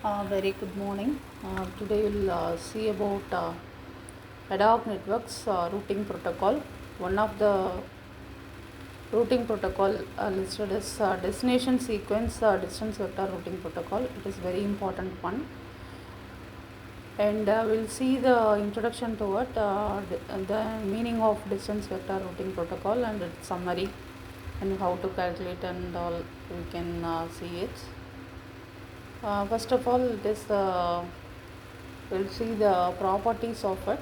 Very good morning. Today we'll see about Adhoc networks routing protocol. One of the routing protocol listed as destination sequence distance vector routing protocol. It is very important one, and we'll see the introduction to it, the meaning of distance vector routing protocol and its summary, and how to calculate and all. We can see it. First of all, we'll see the properties of it.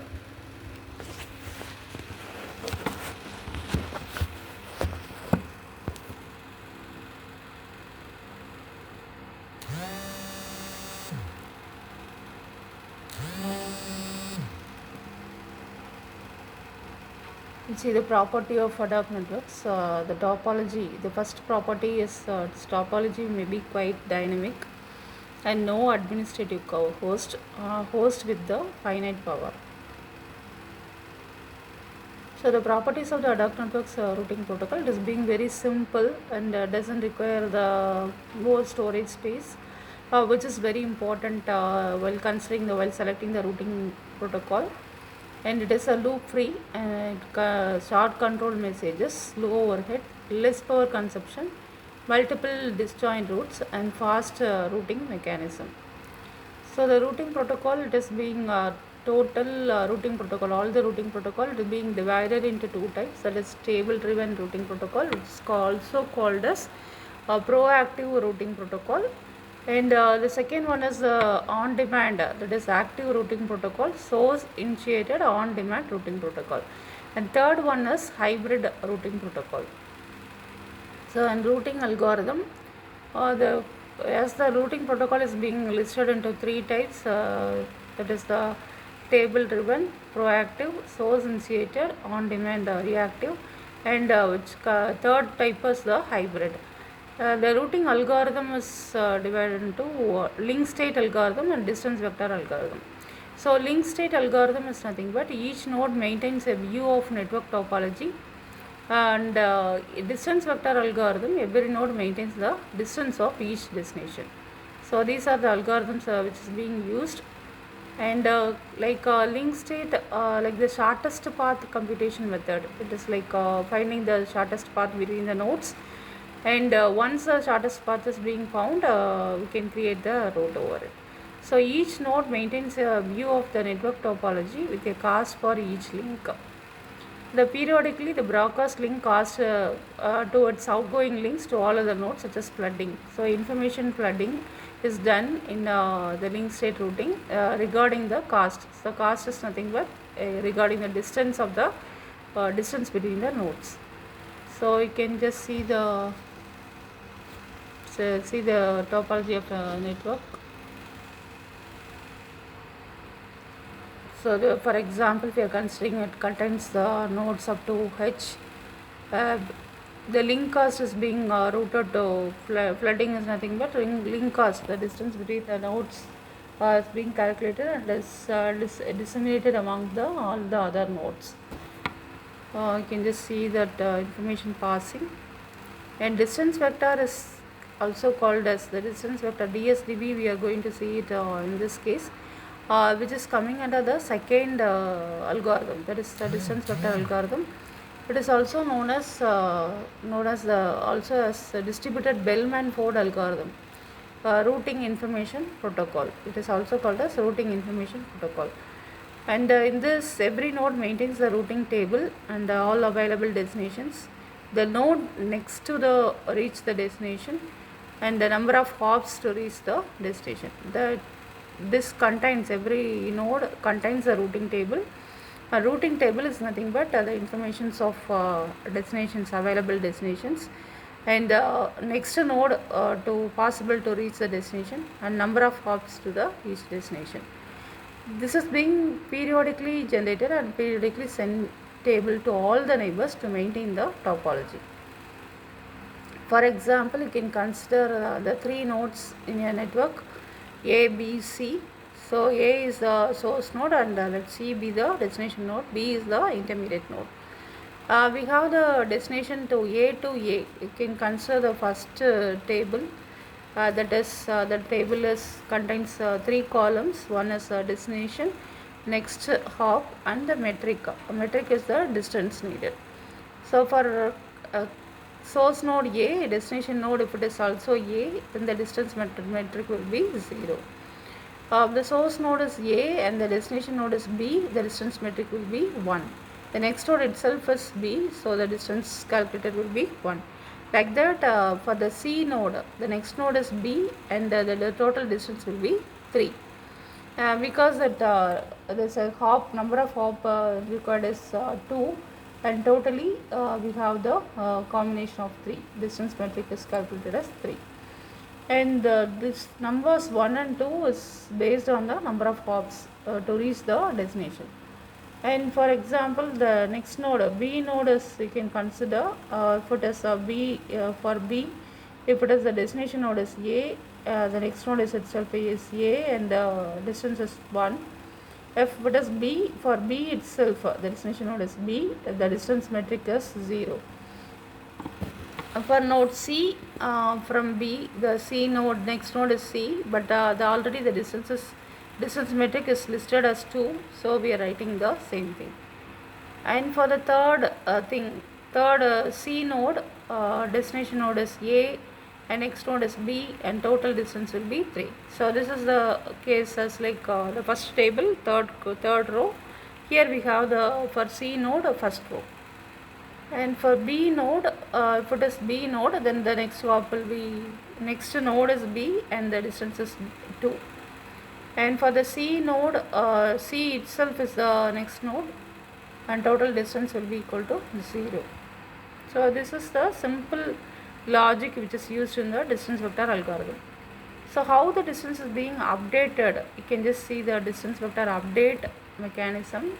We'll see the property of Adhoc networks. The topology, the first property is its topology may be quite dynamic and no administrative host with the finite power. So the properties of the Adhoc networks routing protocol, it is being very simple and doesn't require the more storage space, which is very important while selecting the routing protocol. And it is a loop free and short control messages, low overhead, less power consumption, multiple disjoint routes, and fast routing mechanism. So the routing protocol, it is being total routing protocol, all the routing protocol, it is being divided into two types, that is table driven routing protocol, which is also called as proactive routing protocol, and the second one is on demand, that is active routing protocol, source initiated on demand routing protocol, and third one is hybrid routing protocol. So in routing algorithm, as the routing protocol is being listed into three types, that is the table driven, proactive, source initiated, on demand reactive, and third type is the hybrid. The routing algorithm is divided into link state algorithm and distance vector algorithm. So link state algorithm is nothing but each node maintains a view of network topology, and distance vector algorithm, every node maintains the distance of each destination. So these are the algorithms which is being used, and link state, like the shortest path computation method, it is like finding the shortest path between the nodes, and once the shortest path is being found, we can create the route over it. So each node maintains a view of the network topology with a cost for each link. Periodically the broadcast link costs towards outgoing links to all other nodes, such as flooding. So information flooding is done in the link state routing regarding the cost. So cost is nothing but regarding the distance of the distance between the nodes. So you can just see the topology of the network. So for example, if we are considering it contains the nodes up to H, the link cost is being routed to flooding is nothing but link cost, the distance between the nodes is being calculated and is disseminated among all the other nodes. You can just see that information passing, and distance vector is also called as the distance vector DSDB. We are going to see it in this case, which is coming under the second algorithm, that is the distance vector algorithm. It is also known as the distributed Bellman-Ford algorithm, routing information protocol. It is also called as routing information protocol. And in this, every node maintains the routing table and all available destinations, the node next to the reach the destination, and the number of hops to reach the destination. This contains, every node contains a routing table. A routing table is nothing but the informations of destinations, available destinations, and next node to possible to reach the destination, and number of hops to the each destination. This is being periodically generated and periodically sent table to all the neighbors to maintain the topology. For example, you can consider the three nodes in your network A, B, C. So A is the source node, and let C be the destination node, B is the intermediate node. We have the destination to A. You can consider the first table, that is the table is contains three columns. One is destination, next hop, and the metric. Metric is the distance needed. So for source node A, destination node, if it is also A, then the distance metric will be 0. The source node is A and the destination node is B, the distance metric will be 1. The next node itself is B, so the distance calculated will be 1. Like that, for the C node, the next node is B and the total distance will be 3. Because that there's a hop, number of hop required is 2, and totally we have the combination of 3. Distance metric is calculated as 3. And this numbers 1 and 2 is based on the number of hops to reach the destination. And for example, the next node B node is, you can consider if it is B for B, if it is the destination node is A, the next node is itself is A and the distance is 1. If it is B, for B itself, the destination node is B, the distance metric is 0. For node C, from B, the C node, next node is C, but already the distance metric is listed as 2, so we are writing the same thing. And for the third C node, destination node is A and next node is B and total distance will be 3. So this is the case as like the first table, third row. Here we have the for C node first row. And for B node, if it is B node, then the next hop will be, next node is B and the distance is 2. And for the C node, C itself is the next node and total distance will be equal to 0. So this is the simple logic which is used in the distance vector algorithm. So how the distance is being updated, you can just see the distance vector update mechanism.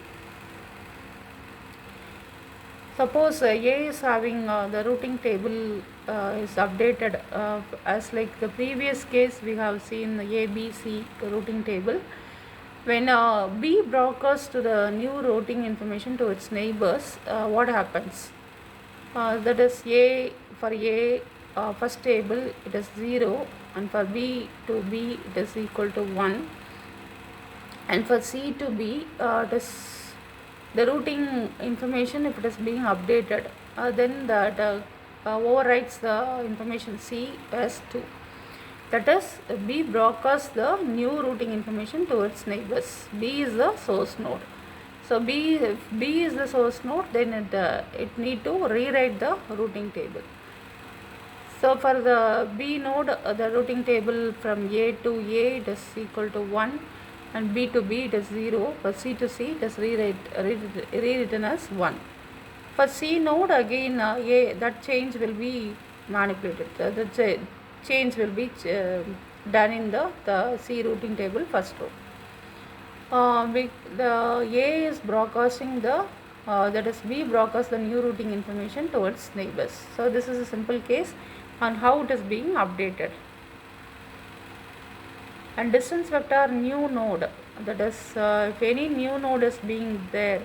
Suppose A is having the routing table is updated as like the previous case we have seen the A, B, C routing table. When B broadcasts to the new routing information to its neighbors, what happens? That is A, for A first table it is 0 and for B to B it is equal to 1, and for C to B it is the routing information, if it is being updated, then that overwrites the information C as 2. That is, B broadcasts the new routing information to its neighbors. B is the source node. So if B is the source node, then it need to rewrite the routing table. So for the B node, the routing table from A to A it is equal to 1. And B to B it is 0, for C to C it is rewritten as 1. For C node again A, that change will be manipulated, the change will be done in the C routing table first row. The A is broadcasting that is B broadcasts the new routing information towards neighbors. So this is a simple case on how it is being updated. And distance vector new node, that is if any new node is being there,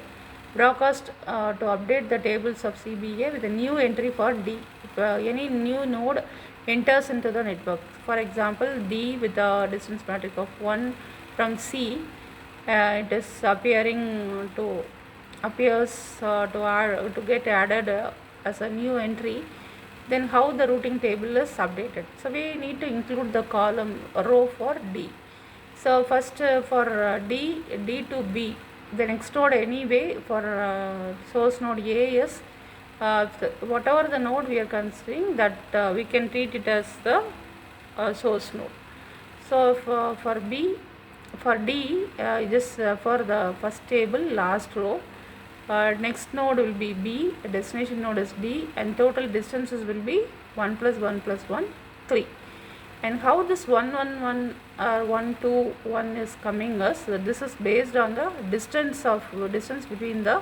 broadcast to update the tables of CBA with a new entry for D. If any new node enters into the network, for example D with a distance metric of 1 from C, it is appears to get added as a new entry, then how the routing table is updated. So we need to include the row for D. So first for D to B, the next node anyway for source node A is whatever the node we are considering, that we can treat it as the source node. So for D just for the first table last row, next node will be B, destination node is D, and total distances will be 1 plus 1 plus 1, 3. And how this 1 1 1 or 1 2 1 is coming us, this is based on the distance between the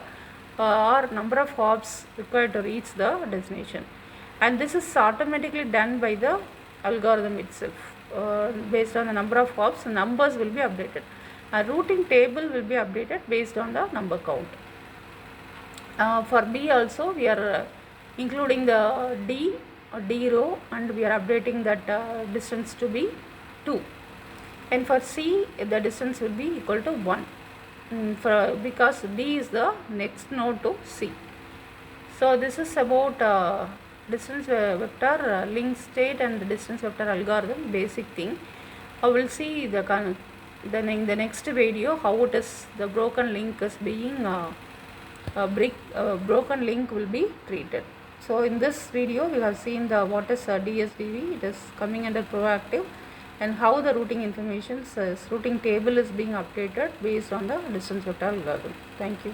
or number of hops required to reach the destination, and this is automatically done by the algorithm itself. Based on the number of hops, numbers will be updated. A routing table will be updated based on the number count. For B also we are including the D D row, and we are updating that distance to be 2. And for C, the distance will be equal to 1, because D is the next node to C. So this is about distance vector link state and the distance vector algorithm, basic thing. I will see then in the next video how it is the broken link is being broken link will be treated. So in this video we have seen the what is DSDV, it is coming under proactive, and how the routing information routing table is being updated based on the distance vector algorithm. Thank you.